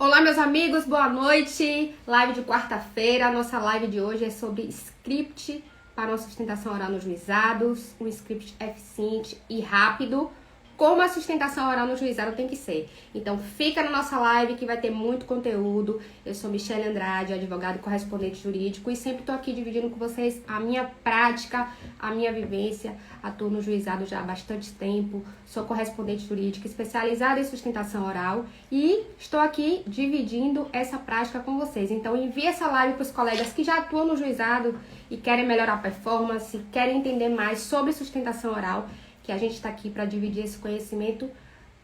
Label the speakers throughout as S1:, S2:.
S1: Olá, meus amigos, boa noite. Live de quarta-feira. A nossa live de hoje é sobre script para uma sustentação oral nos juizados, um script eficiente e rápido, como a sustentação oral no juizado tem que ser. Então, fica na nossa live que vai ter muito conteúdo. Eu sou Michele Andrade, advogada e correspondente jurídico, e sempre estou aqui dividindo com vocês a minha prática, a minha vivência. Atuo no juizado já há bastante tempo, sou correspondente jurídica especializada em sustentação oral e estou aqui dividindo essa prática com vocês. Então, envie essa live para os colegas que já atuam no juizado e querem melhorar a performance, querem entender mais sobre sustentação oral, que a gente está aqui para dividir esse conhecimento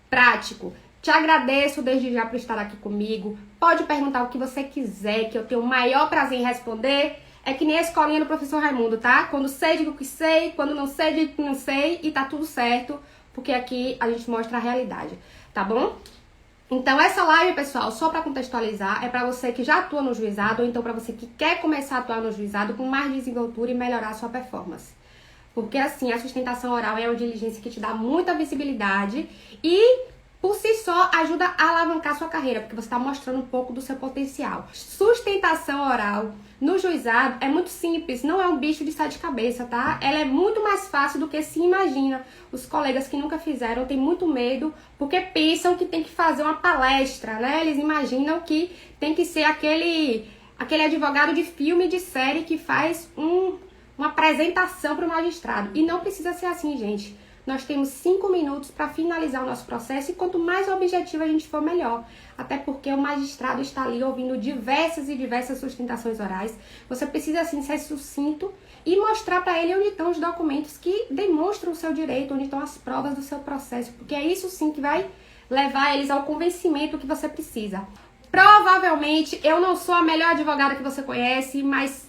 S1: prático. Te agradeço desde já por estar aqui comigo. Pode perguntar o que você quiser, que eu tenho o maior prazer em responder. É que nem a escolinha do professor Raimundo, tá? Quando sei, digo que sei. Quando não sei, digo que não sei. E tá tudo certo, porque aqui a gente mostra a realidade, tá bom? Então, essa live, pessoal, só para contextualizar, é para você que já atua no juizado, ou então para você que quer começar a atuar no juizado com mais desenvoltura e melhorar a sua performance. Porque, assim, a sustentação oral é uma diligência que te dá muita visibilidade e, por si só, ajuda a alavancar sua carreira, porque você está mostrando um pouco do seu potencial. Sustentação oral no juizado é muito simples, não é um bicho de sete cabeças, tá? Ela é muito mais fácil do que se imagina. Os colegas que nunca fizeram têm muito medo, porque pensam que tem que fazer uma palestra, né? Eles imaginam que tem que ser aquele advogado de filme, de série, que faz uma apresentação para o magistrado. E não precisa ser assim, gente. Nós temos 5 minutos para finalizar o nosso processo e quanto mais objetivo a gente for, melhor. Até porque o magistrado está ali ouvindo diversas sustentações orais. Você precisa, assim, ser sucinto e mostrar para ele onde estão os documentos que demonstram o seu direito, onde estão as provas do seu processo. Porque é isso, sim, que vai levar eles ao convencimento que você precisa. Provavelmente, eu não sou a melhor advogada que você conhece, mas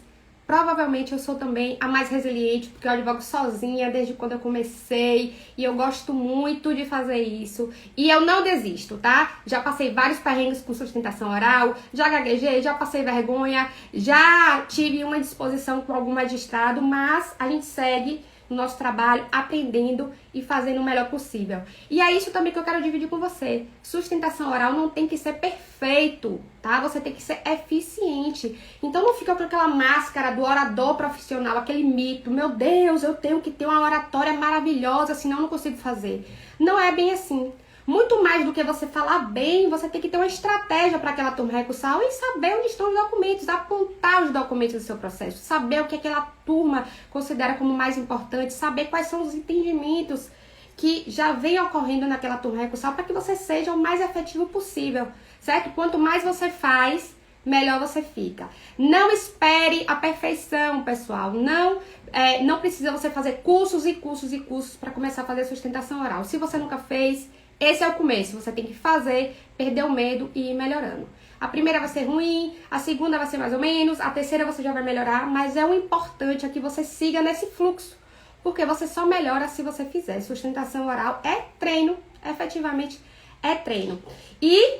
S1: provavelmente eu sou também a mais resiliente, porque eu advogo sozinha desde quando eu comecei e eu gosto muito de fazer isso. E eu não desisto, tá? Já passei vários perrengues com sustentação oral, já gaguejei, já passei vergonha, já tive uma indisposição com algum magistrado, mas a gente segue no nosso trabalho, aprendendo e fazendo o melhor possível. E é isso também que eu quero dividir com você. Sustentação oral não tem que ser perfeito, tá? Você tem que ser eficiente. Então não fica com aquela máscara do orador profissional, aquele mito. Meu Deus, eu tenho que ter uma oratória maravilhosa, senão eu não consigo fazer. Não é bem assim. Muito mais do que você falar bem, você tem que ter uma estratégia para aquela turma recursal e saber onde estão os documentos, apontar os documentos do seu processo, saber o que aquela turma considera como mais importante, saber quais são os entendimentos que já vem ocorrendo naquela turma recursal para que você seja o mais efetivo possível, certo? Quanto mais você faz, melhor você fica. Não espere a perfeição, pessoal. Não precisa você fazer cursos e cursos e cursos para começar a fazer sustentação oral. Se você nunca fez, esse é o começo, você tem que fazer, perder o medo e ir melhorando. A primeira vai ser ruim, a segunda vai ser mais ou menos, a terceira você já vai melhorar, mas o importante é que você siga nesse fluxo, porque você só melhora se você fizer. Sustentação oral é treino, efetivamente é treino. E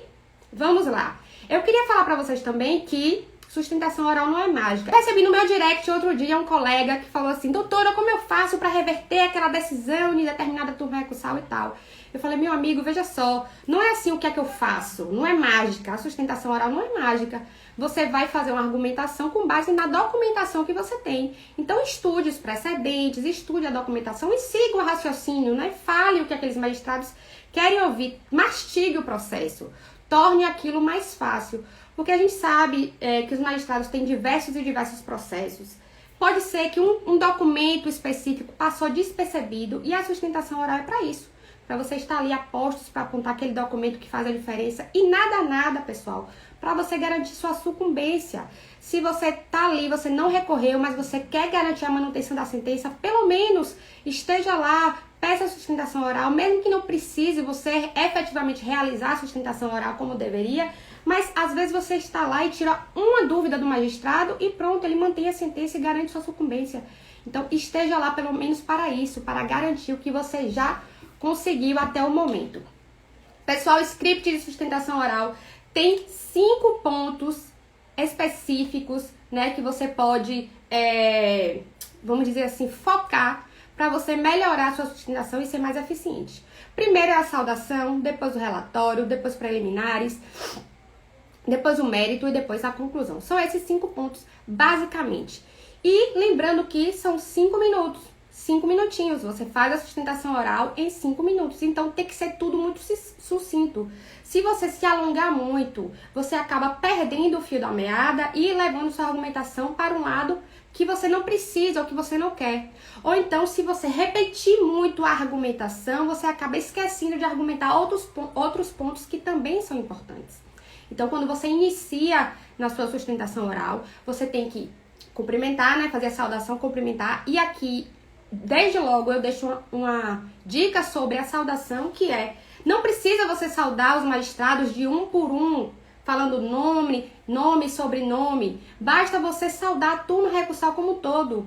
S1: vamos lá. Eu queria falar pra vocês também que sustentação oral não é mágica. Eu recebi no meu direct outro dia um colega que falou assim: doutora, como eu faço pra reverter aquela decisão de determinada turma recursal e tal? Eu falei: meu amigo, veja só, não é assim o que é que eu faço, não é mágica, a sustentação oral não é mágica. Você vai fazer uma argumentação com base na documentação que você tem. Então estude os precedentes, estude a documentação e siga o raciocínio, né? Fale o que aqueles magistrados querem ouvir, mastigue o processo, torne aquilo mais fácil. Porque a gente sabe que os magistrados têm diversos processos. Pode ser que um documento específico passou despercebido e a sustentação oral é para isso. Para você estar ali a postos para apontar aquele documento que faz a diferença. E nada, pessoal, para você garantir sua sucumbência. Se você tá ali, você não recorreu, mas você quer garantir a manutenção da sentença, pelo menos esteja lá, peça a sustentação oral, mesmo que não precise você efetivamente realizar a sustentação oral como deveria, mas às vezes você está lá e tira uma dúvida do magistrado e pronto, ele mantém a sentença e garante sua sucumbência. Então esteja lá pelo menos para isso, para garantir o que você já conseguiu até o momento. Pessoal, o script de sustentação oral tem 5 pontos específicos, né, que você pode, vamos dizer assim, focar para você melhorar a sua sustentação e ser mais eficiente. Primeiro é a saudação, depois o relatório, depois preliminares, depois o mérito e depois a conclusão. São esses 5 pontos, basicamente. E lembrando que são 5 minutos. 5 minutinhos, você faz a sustentação oral em 5 minutos, então tem que ser tudo muito sucinto. Se você se alongar muito, você acaba perdendo o fio da meada e levando sua argumentação para um lado que você não precisa ou que você não quer. Ou então, se você repetir muito a argumentação, você acaba esquecendo de argumentar outros pontos que também são importantes. Então, quando você inicia na sua sustentação oral, você tem que cumprimentar, né, fazer a saudação, cumprimentar, e aqui desde logo eu deixo uma dica sobre a saudação, que é: não precisa você saudar os magistrados de um por um, falando nome, sobrenome. Basta você saudar a turma recursal como um todo.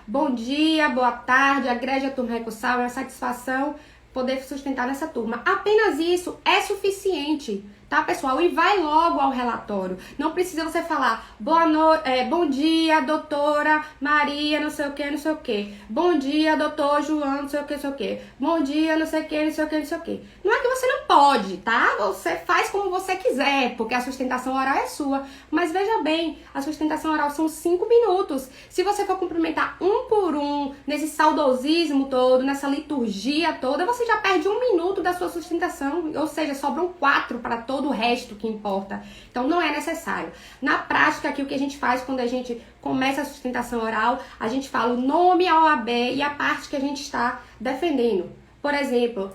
S1: Bom dia, boa tarde, agrede a turma recursal, é uma satisfação poder sustentar nessa turma. Apenas isso é suficiente, tá, pessoal? E vai logo ao relatório. Não precisa você falar bom dia, doutora Maria, não sei o que, não sei o que. Bom dia, doutor João, não sei o que, não sei o que. Bom dia, não sei o que, não sei o que, não sei o que. Não é que você não pode, tá? Você faz como você quiser, porque a sustentação oral é sua. Mas veja bem, a sustentação oral são 5 minutos. Se você for cumprimentar um por um, nesse saudosismo todo, nessa liturgia toda, você já perde 1 minuto da sua sustentação. Ou seja, sobram 4 para todo o resto que importa. Então não é necessário. Na prática, aqui o que a gente faz quando a gente começa a sustentação oral, a gente fala o nome, a OAB e a parte que a gente está defendendo. Por exemplo,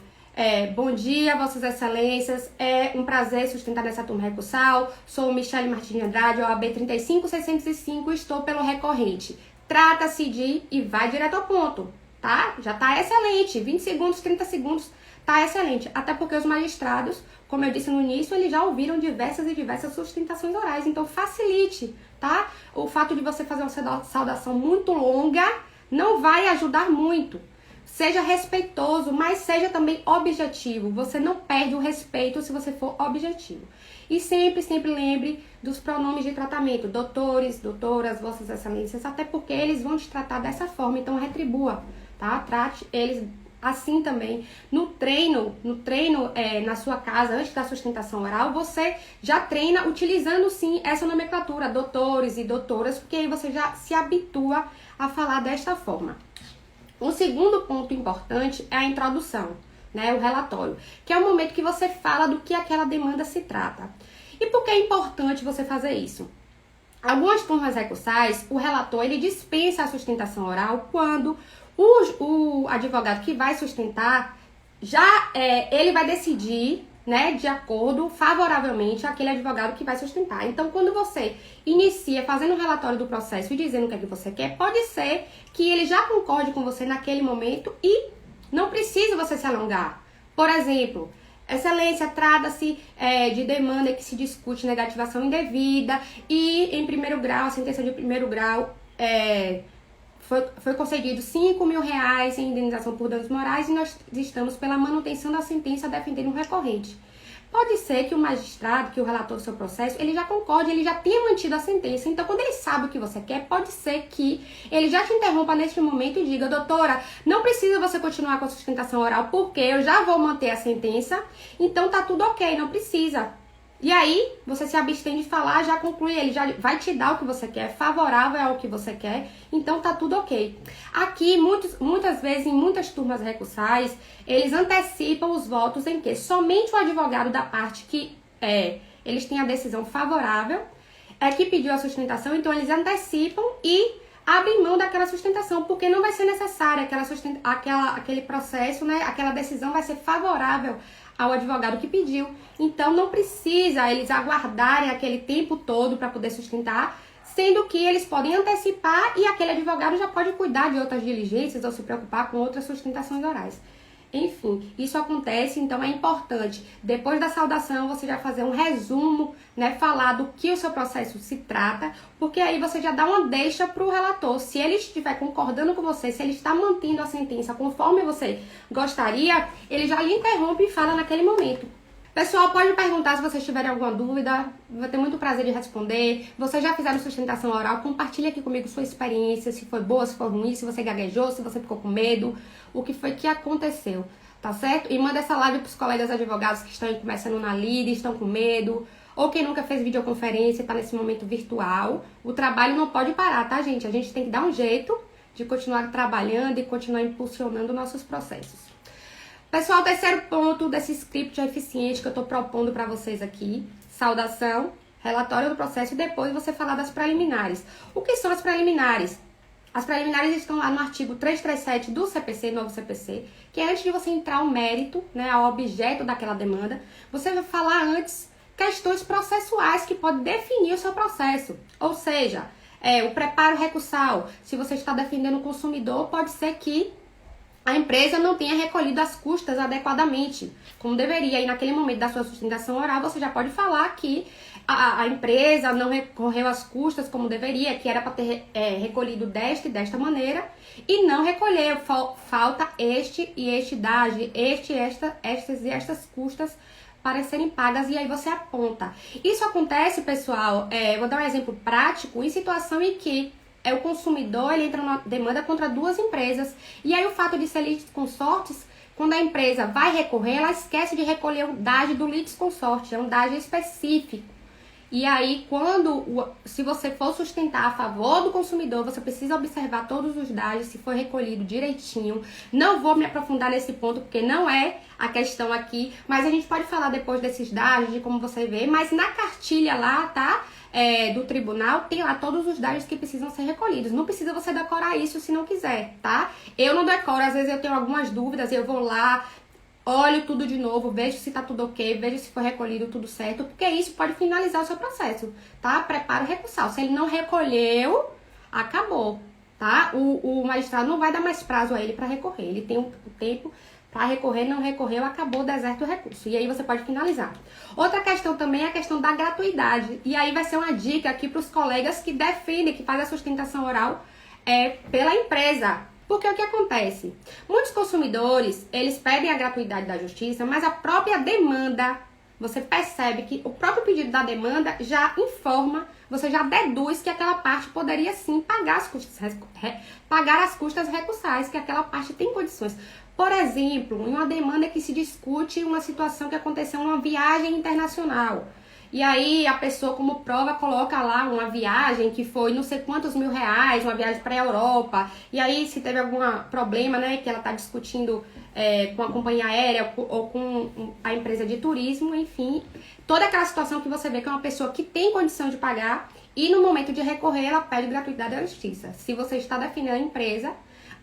S1: bom dia, Vossas Excelências, é um prazer sustentar nessa turma recursal, sou Michele Martins de Andrade, OAB 35605, estou pelo recorrente. Trata-se de, e vai direto ao ponto, tá? Já tá excelente, 20 segundos, 30 segundos, tá excelente. Até porque os magistrados, como eu disse no início, eles já ouviram diversas sustentações orais, então facilite, tá? O fato de você fazer uma saudação muito longa não vai ajudar muito. Seja respeitoso, mas seja também objetivo. Você não perde o respeito se você for objetivo. E sempre lembre dos pronomes de tratamento. Doutores, doutoras, vossas excelências, até porque eles vão te tratar dessa forma, então retribua, tá? Trate eles assim também. No treino, na sua casa, antes da sustentação oral, você já treina utilizando sim essa nomenclatura, doutores e doutoras, porque aí você já se habitua a falar desta forma. Um segundo ponto importante é a introdução, né, o relatório, que é o momento que você fala do que aquela demanda se trata. E por que é importante você fazer isso? Algumas turmas recursais, o relator ele dispensa a sustentação oral quando o advogado que vai sustentar ele vai decidir, né, de acordo favoravelmente àquele advogado que vai sustentar. Então, quando você inicia fazendo um relatório do processo e dizendo o que é que você quer, pode ser que ele já concorde com você naquele momento e não precisa você se alongar. Por exemplo, excelência, trata-se de demanda que se discute negativação indevida e, em primeiro grau, a sentença de primeiro grau foi concedido R$5.000 em indenização por danos morais e nós estamos pela manutenção da sentença defendendo um recorrente. Pode ser que o magistrado, que o relator do seu processo, ele já concorde, ele já tenha mantido a sentença. Então, quando ele sabe o que você quer, pode ser que ele já te interrompa neste momento e diga: doutora, não precisa você continuar com a sustentação oral, porque eu já vou manter a sentença, então tá tudo ok, não precisa. E aí, você se abstém de falar, já conclui, ele já vai te dar o que você quer, favorável ao que você quer, então tá tudo ok. Aqui, muitas vezes, em muitas turmas recursais, eles antecipam os votos em que somente o advogado da parte que eles têm a decisão favorável que pediu a sustentação, então eles antecipam e abrem mão daquela sustentação, porque não vai ser necessária aquele processo, né? Aquela decisão vai ser favorável ao advogado que pediu. Então não precisa eles aguardarem aquele tempo todo para poder sustentar, sendo que eles podem antecipar e aquele advogado já pode cuidar de outras diligências ou se preocupar com outras sustentações orais. Enfim, isso acontece, então é importante, depois da saudação, você já fazer um resumo, né, falar do que o seu processo se trata, porque aí você já dá uma deixa para o relator. Se ele estiver concordando com você, se ele está mantendo a sentença conforme você gostaria, ele já lhe interrompe e fala naquele momento. Pessoal, pode me perguntar se vocês tiverem alguma dúvida, vou ter muito prazer de responder. Vocês já fizeram sustentação oral? Compartilha aqui comigo sua experiência, se foi boa, se foi ruim, se você gaguejou, se você ficou com medo, o que foi que aconteceu, tá certo? E manda essa live pros colegas advogados que estão começando na lida, estão com medo, ou quem nunca fez videoconferência, está nesse momento virtual, o trabalho não pode parar, tá, gente? A gente tem que dar um jeito de continuar trabalhando e continuar impulsionando nossos processos. Pessoal, terceiro ponto desse script eficiente que eu estou propondo para vocês aqui, saudação, relatório do processo e depois você falar das preliminares. O que são as preliminares? As preliminares estão lá no artigo 337 do CPC, novo CPC, que é antes de você entrar ao mérito, né, ao objeto daquela demanda, você vai falar antes questões processuais que podem definir o seu processo. Ou seja, o preparo recursal. Se você está defendendo o consumidor, pode ser que a empresa não tenha recolhido as custas adequadamente, como deveria. E naquele momento da sua sustentação oral, você já pode falar que a empresa não recorreu às custas como deveria, que era para ter recolhido desta e desta maneira, e não recolheu. Falta este e este DAGE, estas e estas custas para serem pagas, e aí você aponta. Isso acontece, pessoal, vou dar um exemplo prático, em situação em que o consumidor ele entra numa demanda contra duas empresas, e aí o fato de ser litisconsortes, quando a empresa vai recorrer, ela esquece de recolher o DAGE do litisconsorte, é um DAGE específico. E aí, se você for sustentar a favor do consumidor, você precisa observar todos os dados, se foi recolhido direitinho. Não vou me aprofundar nesse ponto, porque não é a questão aqui, mas a gente pode falar depois desses dados, de como você vê. Mas na cartilha lá, tá? Do tribunal, tem lá todos os dados que precisam ser recolhidos. Não precisa você decorar isso se não quiser, tá? Eu não decoro, às vezes eu tenho algumas dúvidas, eu vou lá, olho tudo de novo, vejo se tá tudo ok, vejo se foi recolhido tudo certo, porque isso pode finalizar o seu processo, tá? Preparo recursal. Se ele não recolheu, acabou, tá? O magistrado não vai dar mais prazo a ele para recorrer. Ele tem o tempo para recorrer, não recorreu, acabou, deserto o recurso. E aí você pode finalizar. Outra questão também é a questão da gratuidade. E aí vai ser uma dica aqui para os colegas que defendem, que fazem a sustentação oral pela empresa. Porque o que acontece? Muitos consumidores, eles pedem a gratuidade da justiça, mas a própria demanda, você percebe que o próprio pedido da demanda já informa, você já deduz que aquela parte poderia sim pagar as custas recursais, que aquela parte tem condições. Por exemplo, em uma demanda que se discute uma situação que aconteceu numa viagem internacional. E aí a pessoa como prova coloca lá uma viagem que foi não sei quantos mil reais, uma viagem para a Europa. E aí se teve algum problema, né, que ela está discutindo com a companhia aérea ou com a empresa de turismo, enfim. Toda aquela situação que você vê que é uma pessoa que tem condição de pagar e no momento de recorrer ela pede gratuidade à justiça. Se você está defendendo a empresa,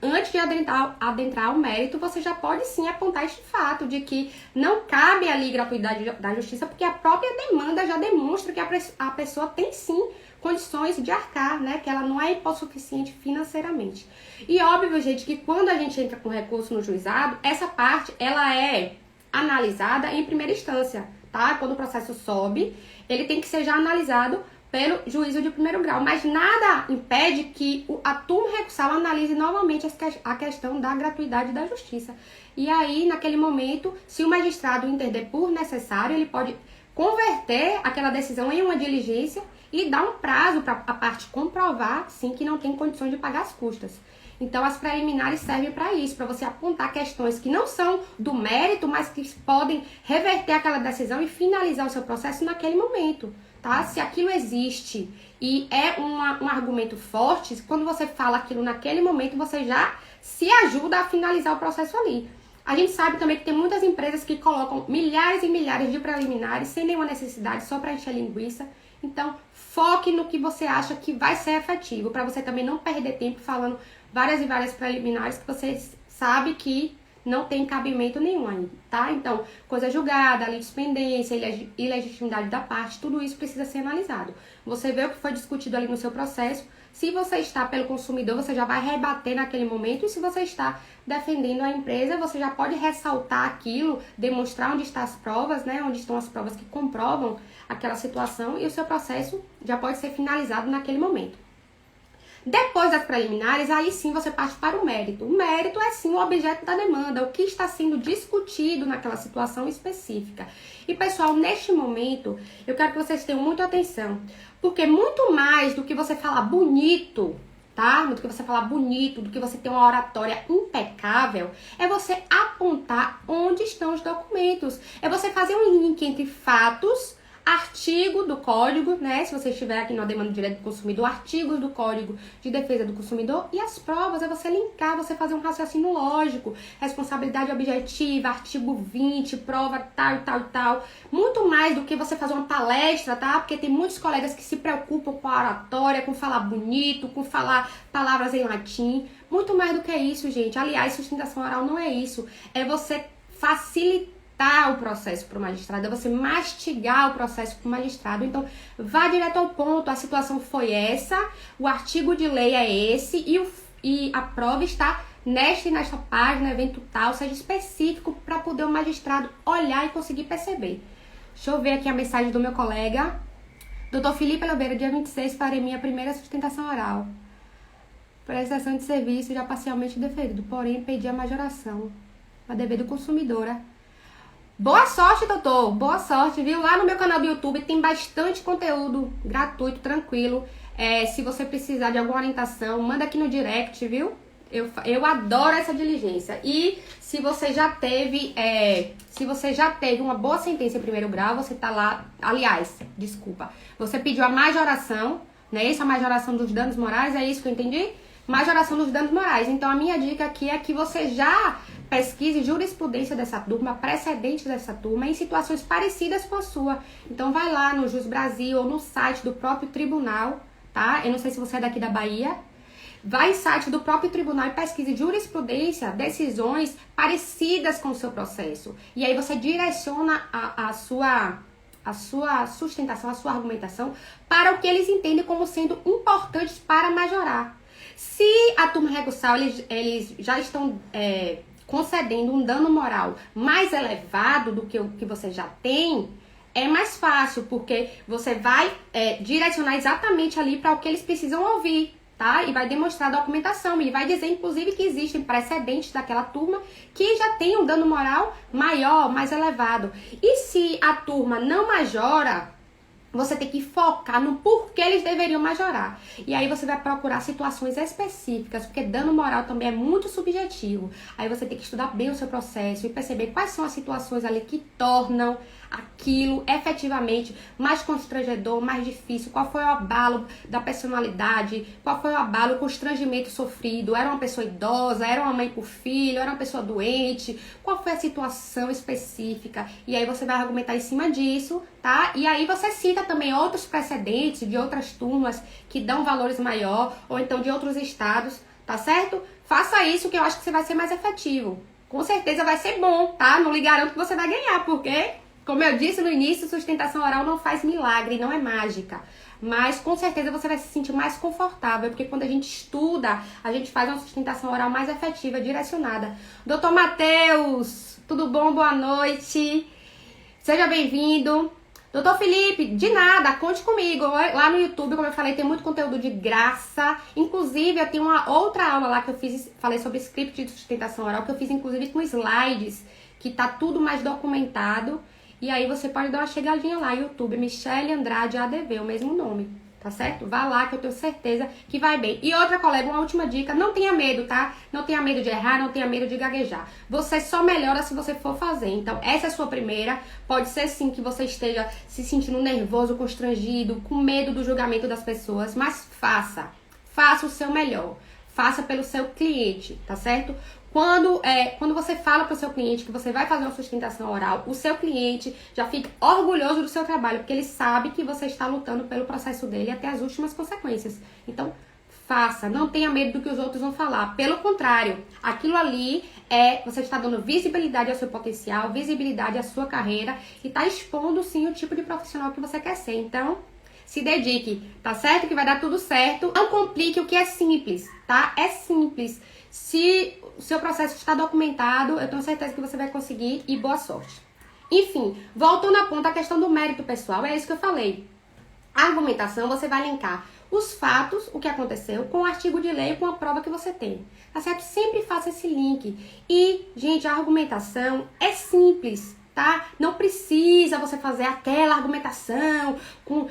S1: antes de adentrar ao mérito, você já pode sim apontar este fato de que não cabe ali gratuidade da justiça, porque a própria demanda já demonstra que a pessoa tem sim condições de arcar, né? Que ela não é hipossuficiente financeiramente. E óbvio, gente, que quando a gente entra com recurso no juizado, essa parte ela é analisada em primeira instância, tá? Quando o processo sobe, ele tem que ser já analisado pelo juízo de primeiro grau, mas nada impede que a turma recursal analise novamente a questão da gratuidade da justiça. E aí, naquele momento, se o magistrado entender por necessário, ele pode converter aquela decisão em uma diligência e dar um prazo para a parte comprovar, sim, que não tem condições de pagar as custas. Então, as preliminares servem para isso, para você apontar questões que não são do mérito, mas que podem reverter aquela decisão e finalizar o seu processo naquele momento. Tá? Se aquilo existe e é um argumento forte, quando você fala aquilo naquele momento, você já se ajuda a finalizar o processo ali. A gente sabe também que tem muitas empresas que colocam milhares e milhares de preliminares sem nenhuma necessidade, só para encher linguiça. Então, foque no que você acha que vai ser efetivo, para você também não perder tempo falando várias e várias preliminares que você sabe que não tem cabimento nenhum ainda, tá? Então, coisa julgada, litispendência, ilegitimidade da parte, tudo isso precisa ser analisado. Você vê o que foi discutido ali no seu processo. Se você está pelo consumidor, você já vai rebater naquele momento. E se você está defendendo a empresa, você já pode ressaltar aquilo, demonstrar onde estão as provas, né? Onde estão as provas que comprovam aquela situação. E o seu processo já pode ser finalizado naquele momento. Depois das preliminares, aí sim você parte para o mérito. O mérito é sim o objeto da demanda, o que está sendo discutido naquela situação específica. E pessoal, neste momento, eu quero que vocês tenham muita atenção, porque muito mais do que você falar bonito, tá? Do que você falar bonito, do que você ter uma oratória impecável, é você apontar onde estão os documentos. É você fazer um link entre fatos, artigo do código, né? Se você estiver aqui na demanda de direito do consumidor, artigos do Código de Defesa do Consumidor, e as provas é você linkar, você fazer um raciocínio lógico, responsabilidade objetiva, artigo 20, prova tal e tal e tal. Muito mais do que você fazer uma palestra, tá? Porque tem muitos colegas que se preocupam com a oratória, com falar bonito, com falar palavras em latim. Muito mais do que isso, gente. Aliás, sustentação oral não é isso. É você facilitar o processo para o magistrado, é você mastigar o processo para o magistrado. Então, vá direto ao ponto. A situação foi essa, o artigo de lei é esse e a prova está nesta e nesta página, evento tal, seja específico para poder o magistrado olhar e conseguir perceber. Deixa eu ver aqui a mensagem do meu colega. Doutor Felipe Oliveira, dia 26, farei minha primeira sustentação oral. Prestação de serviço já parcialmente deferido, porém pedi a majoração a dever do consumidor. Boa sorte, doutor. Boa sorte, viu? Lá no meu canal do YouTube tem bastante conteúdo gratuito, tranquilo. Se você precisar de alguma orientação, manda aqui no direct, viu? Eu adoro essa diligência. E se você já teve uma boa sentença em primeiro grau, você tá lá. Aliás, desculpa. Você pediu a majoração, né? Essa majoração dos danos morais, é isso que eu entendi? Majoração dos danos morais. Então, a minha dica aqui é que você já pesquise jurisprudência dessa turma, precedentes dessa turma, em situações parecidas com a sua. Então, vai lá no Jus Brasil ou no site do próprio tribunal, tá? Eu não sei se você é daqui da Bahia. Vai em site do próprio tribunal e pesquise jurisprudência, decisões parecidas com o seu processo. E aí você direciona a sua sustentação, a sua argumentação para o que eles entendem como sendo importantes para majorar. Se a turma recursal, eles já estão concedendo um dano moral mais elevado do que o que você já tem, é mais fácil, porque você vai direcionar exatamente ali para o que eles precisam ouvir, tá? E vai demonstrar a documentação, e vai dizer, inclusive, que existem precedentes daquela turma que já tem um dano moral maior, mais elevado. E se a turma não majora, você tem que focar no porquê eles deveriam majorar. E aí você vai procurar situações específicas, porque dano moral também é muito subjetivo. Aí você tem que estudar bem o seu processo e perceber quais são as situações ali que tornam aquilo efetivamente mais constrangedor, mais difícil. Qual foi o abalo da personalidade? Qual foi o abalo, o constrangimento sofrido? Era uma pessoa idosa? Era uma mãe com filho? Era uma pessoa doente? Qual foi a situação específica? E aí você vai argumentar em cima disso, tá? E aí você cita também outros precedentes de outras turmas que dão valores maior, ou então de outros estados, tá certo? Faça isso que eu acho que você vai ser mais efetivo. Com certeza vai ser bom, tá? Não lhe garanto que você vai ganhar, porque, como eu disse no início, sustentação oral não faz milagre, não é mágica. Mas com certeza você vai se sentir mais confortável, porque quando a gente estuda, a gente faz uma sustentação oral mais efetiva, direcionada. Doutor Matheus, tudo bom? Boa noite. Seja bem-vindo. Doutor Felipe, de nada, conte comigo. Lá no YouTube, como eu falei, tem muito conteúdo de graça. Inclusive, eu tenho uma outra aula lá que eu falei sobre script de sustentação oral, que eu fiz inclusive com slides, que tá tudo mais documentado. E aí você pode dar uma chegadinha lá no YouTube, Michele Andrade ADV, o mesmo nome, tá certo? Vá lá que eu tenho certeza que vai bem. E outra, colega, uma última dica, não tenha medo, tá? Não tenha medo de errar, não tenha medo de gaguejar. Você só melhora se você for fazer. Então, essa é a sua primeira. Pode ser sim que você esteja se sentindo nervoso, constrangido, com medo do julgamento das pessoas, mas faça. Faça o seu melhor. Faça pelo seu cliente, tá certo? Quando você fala para o seu cliente que você vai fazer uma sustentação oral, o seu cliente já fica orgulhoso do seu trabalho, porque ele sabe que você está lutando pelo processo dele até as últimas consequências. Então, faça, não tenha medo do que os outros vão falar. Pelo contrário, aquilo ali você está dando visibilidade ao seu potencial, visibilidade à sua carreira e está expondo sim o tipo de profissional que você quer ser. Então, se dedique, tá certo? Que vai dar tudo certo. Não complique o que é simples, tá? É simples. Se o seu processo está documentado, eu tenho certeza que você vai conseguir e boa sorte. Enfim, voltando a ponto, a questão do mérito pessoal, é isso que eu falei. A argumentação, você vai linkar os fatos, o que aconteceu, com o artigo de lei, com a prova que você tem. Tá certo? Sempre faça esse link. E, gente, a argumentação é simples, tá? Não precisa você fazer aquela argumentação com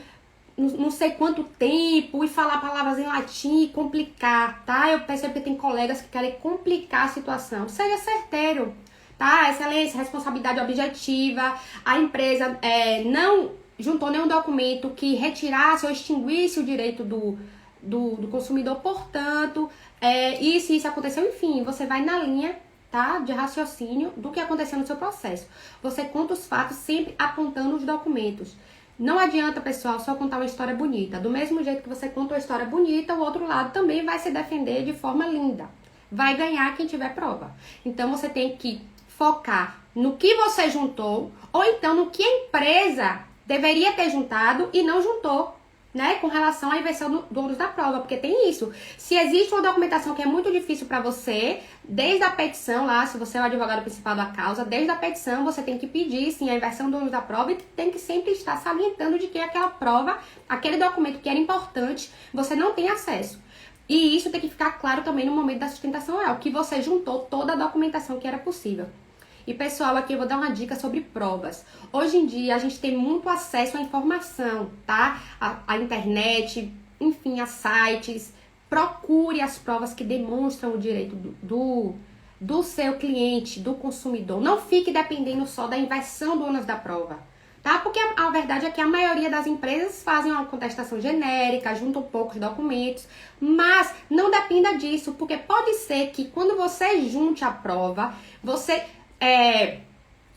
S1: não sei quanto tempo e falar palavras em latim e complicar, tá? Eu percebo que tem colegas que querem complicar a situação. Seja certeiro, tá? Excelência, responsabilidade objetiva. A empresa não juntou nenhum documento que retirasse ou extinguisse o direito do consumidor, portanto, isso aconteceu, enfim, você vai na linha, tá, de raciocínio do que aconteceu no seu processo. Você conta os fatos sempre apontando os documentos. Não adianta, pessoal, só contar uma história bonita. Do mesmo jeito que você conta uma história bonita, o outro lado também vai se defender de forma linda. Vai ganhar quem tiver prova. Então, você tem que focar no que você juntou, ou então no que a empresa deveria ter juntado e não juntou, né? Com relação à inversão do ônus da prova, porque tem isso. Se existe uma documentação que é muito difícil para você, desde a petição lá, se você é o advogado principal da causa, desde a petição você tem que pedir, sim, a inversão do ônus da prova e tem que sempre estar salientando de que aquela prova, aquele documento que era importante, você não tem acesso. E isso tem que ficar claro também no momento da sustentação oral, que você juntou toda a documentação que era possível. E pessoal, aqui eu vou dar uma dica sobre provas. Hoje em dia a gente tem muito acesso à informação, tá? A internet, enfim, a sites. Procure as provas que demonstram o direito do seu cliente, do consumidor. Não fique dependendo só da inversão do ônus da prova, tá? Porque a verdade é que a maioria das empresas fazem uma contestação genérica, juntam poucos documentos, mas não dependa disso, porque pode ser que quando você junte a prova, você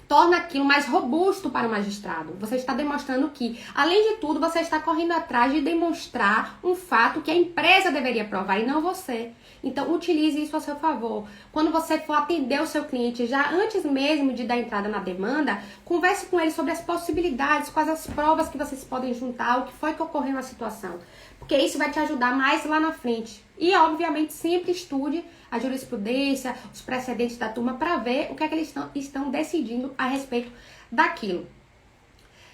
S1: torna aquilo mais robusto para o magistrado. Você está demonstrando que, além de tudo, você está correndo atrás de demonstrar um fato que a empresa deveria provar e não você. Então, utilize isso a seu favor. Quando você for atender o seu cliente, já antes mesmo de dar entrada na demanda, converse com ele sobre as possibilidades, quais as provas que vocês podem juntar, o que foi que ocorreu na situação. Porque isso vai te ajudar mais lá na frente. E, obviamente, sempre estude a jurisprudência, os precedentes da turma, para ver o que é que eles estão decidindo a respeito daquilo.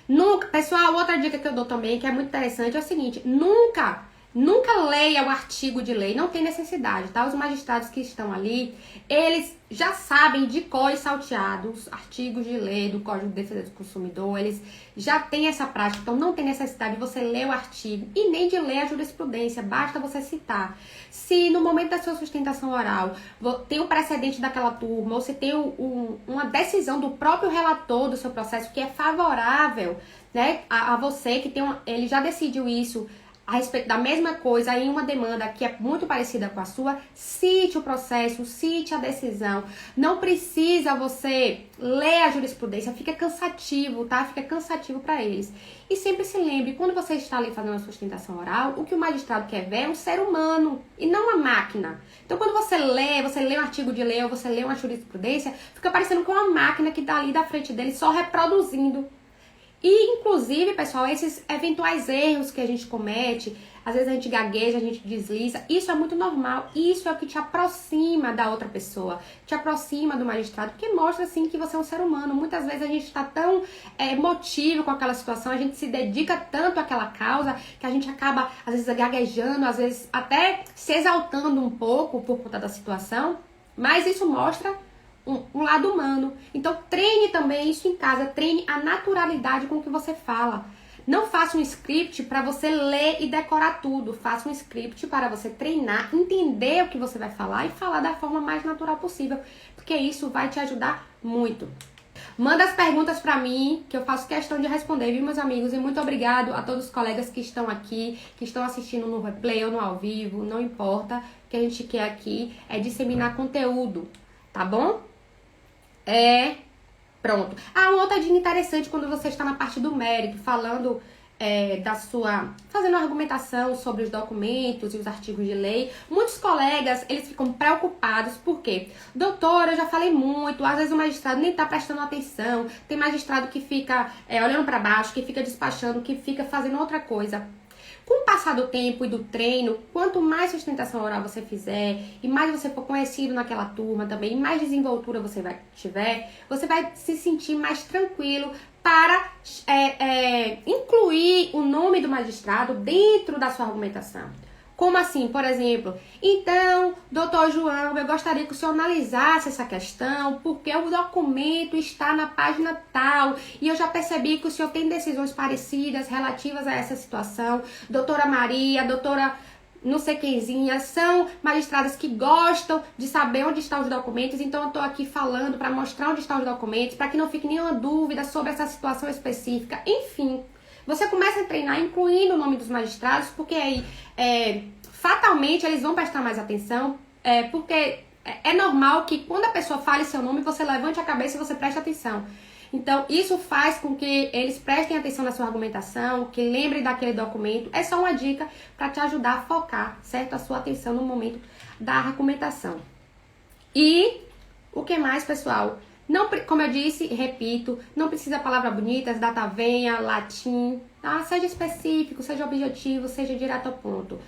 S1: Nunca, pessoal, outra dica que eu dou também, que é muito interessante, é o seguinte: nunca leia o artigo de lei, não tem necessidade, tá? Os magistrados que estão ali, eles já sabem de cor e salteado os artigos de lei do Código de Defesa do Consumidor, eles já têm essa prática, então não tem necessidade de você ler o artigo e nem de ler a jurisprudência, basta você citar. Se no momento da sua sustentação oral tem um precedente daquela turma, ou se tem uma decisão do próprio relator do seu processo que é favorável, né, a você, que ele já decidiu isso a respeito da mesma coisa em uma demanda que é muito parecida com a sua, cite o processo, cite a decisão. Não precisa você ler a jurisprudência, fica cansativo, tá? Fica cansativo para eles. E sempre se lembre, quando você está ali fazendo a sustentação oral, o que o magistrado quer ver é um ser humano e não uma máquina. Então, quando você lê um artigo de lei ou você lê uma jurisprudência, fica parecendo com uma máquina que está ali da frente dele só reproduzindo. E, inclusive, pessoal, esses eventuais erros que a gente comete, às vezes a gente gagueja, a gente desliza, isso é muito normal. Isso é o que te aproxima da outra pessoa, te aproxima do magistrado, porque mostra, assim, que você é um ser humano. Muitas vezes a gente está tão emotivo com aquela situação, a gente se dedica tanto àquela causa, que a gente acaba, às vezes, gaguejando, às vezes até se exaltando um pouco por conta da situação, mas isso mostra um lado humano. Então, treine também isso em casa, treine a naturalidade com que você fala. Não faça um script para você ler e decorar tudo. Faça um script para você treinar, entender o que você vai falar e falar da forma mais natural possível, porque isso vai te ajudar muito. Manda as perguntas para mim, que eu faço questão de responder, viu, meus amigos? E muito obrigado a todos os colegas que estão aqui, que estão assistindo no replay ou no ao vivo, não importa. O que a gente quer aqui é disseminar conteúdo, tá bom? Pronto. Uma outra dica interessante quando você está na parte do mérito, falando fazendo uma argumentação sobre os documentos e os artigos de lei. Muitos colegas, eles ficam preocupados, por quê? Doutora, eu já falei muito, às vezes o magistrado nem tá prestando atenção, tem magistrado que fica olhando para baixo, que fica despachando, que fica fazendo outra coisa. Com o passar do tempo e do treino, quanto mais sustentação oral você fizer e mais você for conhecido naquela turma também, e mais desenvoltura você tiver, você vai se sentir mais tranquilo para incluir o nome do magistrado dentro da sua argumentação. Como assim? Por exemplo, então, doutor João, eu gostaria que o senhor analisasse essa questão, porque o documento está na página tal, e eu já percebi que o senhor tem decisões parecidas relativas a essa situação. Doutora Maria, doutora não sei quemzinha, são magistradas que gostam de saber onde estão os documentos, então eu estou aqui falando para mostrar onde estão os documentos, para que não fique nenhuma dúvida sobre essa situação específica. Enfim, Você começa a treinar incluindo o nome dos magistrados, porque aí fatalmente eles vão prestar mais atenção, porque é normal que quando a pessoa fale seu nome, você levante a cabeça e você preste atenção. Então, isso faz com que eles prestem atenção na sua argumentação, que lembrem daquele documento. É só uma dica para te ajudar a focar, certo? A sua atenção no momento da argumentação. E o que mais, pessoal? Não, como eu disse, repito, não precisa palavras bonitas, data venha, latim, tá? Seja específico, seja objetivo, seja direto ao ponto.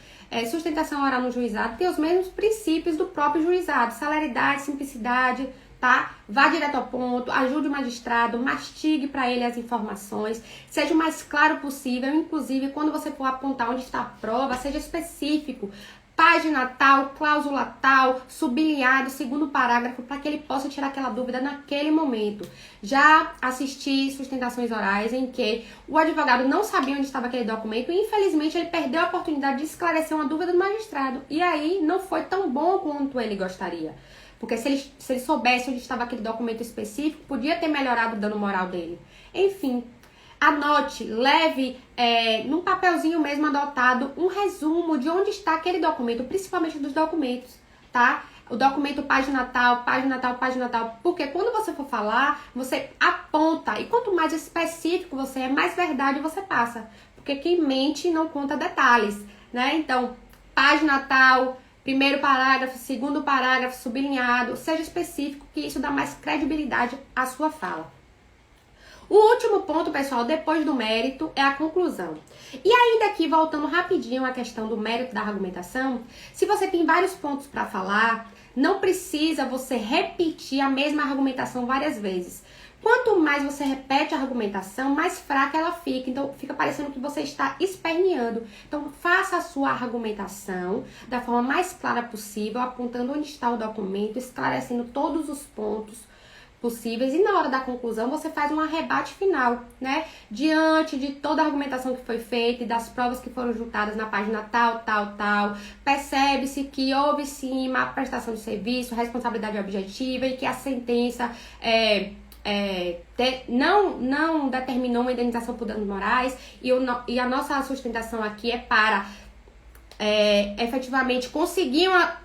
S1: Sustentação oral no juizado tem os mesmos princípios do próprio juizado, celeridade, simplicidade, tá? Vá direto ao ponto, ajude o magistrado, mastigue para ele as informações, seja o mais claro possível, inclusive quando você for apontar onde está a prova, seja específico. Página tal, cláusula tal, sublinhado, segundo parágrafo, para que ele possa tirar aquela dúvida naquele momento. Já assisti sustentações orais em que o advogado não sabia onde estava aquele documento e, infelizmente, ele perdeu a oportunidade de esclarecer uma dúvida do magistrado. E aí não foi tão bom quanto ele gostaria. Porque se ele soubesse onde estava aquele documento específico, podia ter melhorado o dano moral dele. Enfim, anote, leve num papelzinho mesmo adotado um resumo de onde está aquele documento, principalmente dos documentos, tá? O documento página tal, página tal, página tal. Porque quando você for falar, você aponta. E quanto mais específico você é, mais verdade você passa. Porque quem mente não conta detalhes, né? Então, página tal, primeiro parágrafo, segundo parágrafo, sublinhado. Seja específico, que isso dá mais credibilidade à sua fala. O último ponto, pessoal, depois do mérito, é a conclusão. E ainda aqui, voltando rapidinho à questão do mérito da argumentação, se você tem vários pontos para falar, não precisa você repetir a mesma argumentação várias vezes. Quanto mais você repete a argumentação, mais fraca ela fica. Então, fica parecendo que você está esperneando. Então, faça a sua argumentação da forma mais clara possível, apontando onde está o documento, esclarecendo todos os pontos possíveis, e na hora da conclusão você faz um arrebate final, né? Diante de toda a argumentação que foi feita e das provas que foram juntadas na página tal, percebe-se que houve sim má prestação de serviço, responsabilidade objetiva e que a sentença não determinou uma indenização por danos morais e a nossa sustentação aqui é para efetivamente conseguir uma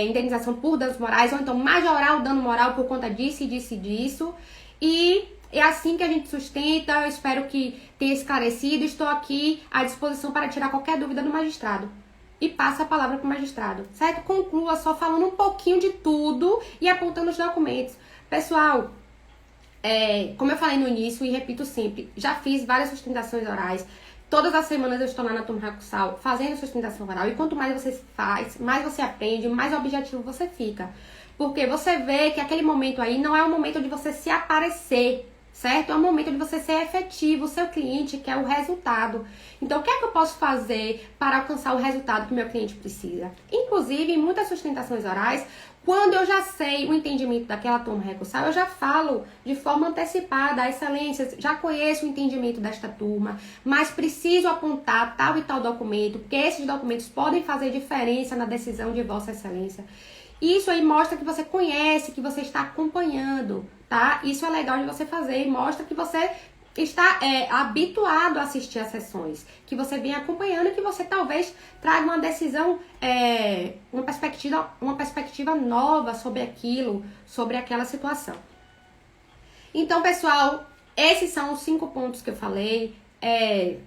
S1: indenização por danos morais, ou então majorar o dano moral por conta disso e disso e disso. E é assim que a gente sustenta. Eu espero que tenha esclarecido. Estou aqui à disposição para tirar qualquer dúvida do magistrado. E passa a palavra para o magistrado, certo? Conclua só falando um pouquinho de tudo e apontando os documentos. Pessoal, como eu falei no início e repito sempre, já fiz várias sustentações orais. Todas as semanas eu estou lá na turma recursal fazendo sustentação oral. E quanto mais você faz, mais você aprende, mais objetivo você fica. Porque você vê que aquele momento aí não é um momento de você se aparecer, certo? É um momento de você ser efetivo. O seu cliente quer o resultado. Então, o que é que eu posso fazer para alcançar o resultado que o meu cliente precisa? Inclusive, em muitas sustentações orais, quando eu já sei o entendimento daquela turma recursal, eu já falo de forma antecipada, excelência, já conheço o entendimento desta turma, mas preciso apontar tal e tal documento, porque esses documentos podem fazer diferença na decisão de Vossa Excelência. Isso aí mostra que você conhece, que você está acompanhando, tá? Isso é legal de você fazer e mostra que você está habituado a assistir às sessões, que você vem acompanhando e que você talvez traga uma decisão, uma perspectiva nova sobre aquilo, sobre aquela situação. Então, pessoal, esses são os 5 pontos que eu falei.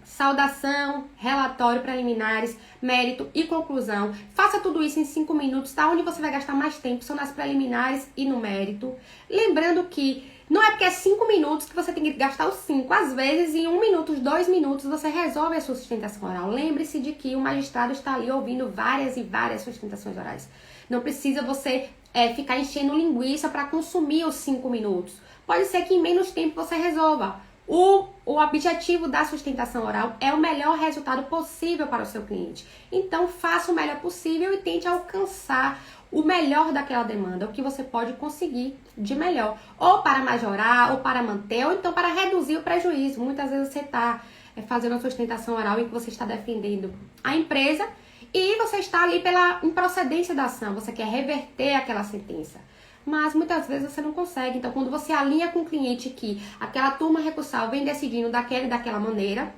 S1: Saudação, relatório, preliminares, mérito e conclusão. Faça tudo isso em 5 minutos, tá? Onde você vai gastar mais tempo são nas preliminares e no mérito. Lembrando que não é porque é 5 minutos que você tem que gastar os 5. Às vezes, em 1 minuto, 2 minutos, você resolve a sua sustentação oral. Lembre-se de que o magistrado está ali ouvindo várias e várias sustentações orais. Não precisa você ficar enchendo linguiça para consumir os 5 minutos. Pode ser que em menos tempo você resolva. O objetivo da sustentação oral é o melhor resultado possível para o seu cliente. Então, faça o melhor possível e tente alcançar o melhor daquela demanda, o que você pode conseguir de melhor. Ou para majorar, ou para manter, ou então para reduzir o prejuízo. Muitas vezes você está fazendo a sustentação oral em que você está defendendo a empresa e você está ali pela improcedência da ação, você quer reverter aquela sentença. Mas muitas vezes você não consegue. Então, quando você alinha com o cliente que aquela turma recursal vem decidindo daquela e daquela maneira,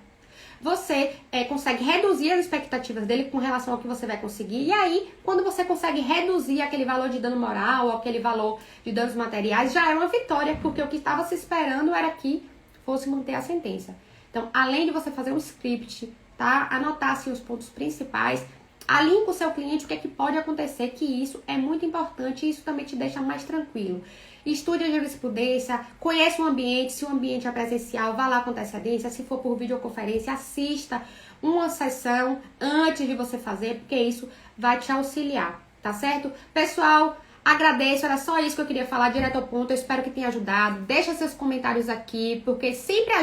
S1: você consegue reduzir as expectativas dele com relação ao que você vai conseguir. E aí, quando você consegue reduzir aquele valor de dano moral, ou aquele valor de danos materiais, já é uma vitória, porque o que estava se esperando era que fosse manter a sentença. Então, além de você fazer um script, tá? Anotar assim, os pontos principais, alinhe com o seu cliente o que é que pode acontecer, que isso é muito importante e isso também te deixa mais tranquilo. Estude a jurisprudência, conheça o ambiente, se o ambiente é presencial, vá lá com antecedência, se for por videoconferência, assista uma sessão antes de você fazer, porque isso vai te auxiliar, tá certo? Pessoal, agradeço, era só isso que eu queria falar direto ao ponto, eu espero que tenha ajudado. Deixa seus comentários aqui, porque sempre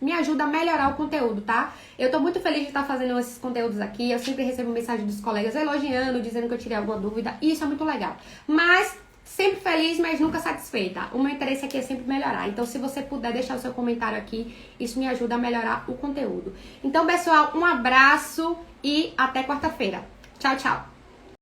S1: me ajuda a melhorar o conteúdo, tá? Eu tô muito feliz de estar fazendo esses conteúdos aqui, eu sempre recebo mensagem dos colegas elogiando, dizendo que eu tirei alguma dúvida, e isso é muito legal. Mas sempre feliz, mas nunca satisfeita. O meu interesse aqui é sempre melhorar. Então, se você puder deixar o seu comentário aqui, isso me ajuda a melhorar o conteúdo. Então, pessoal, um abraço e até quarta-feira. Tchau, tchau!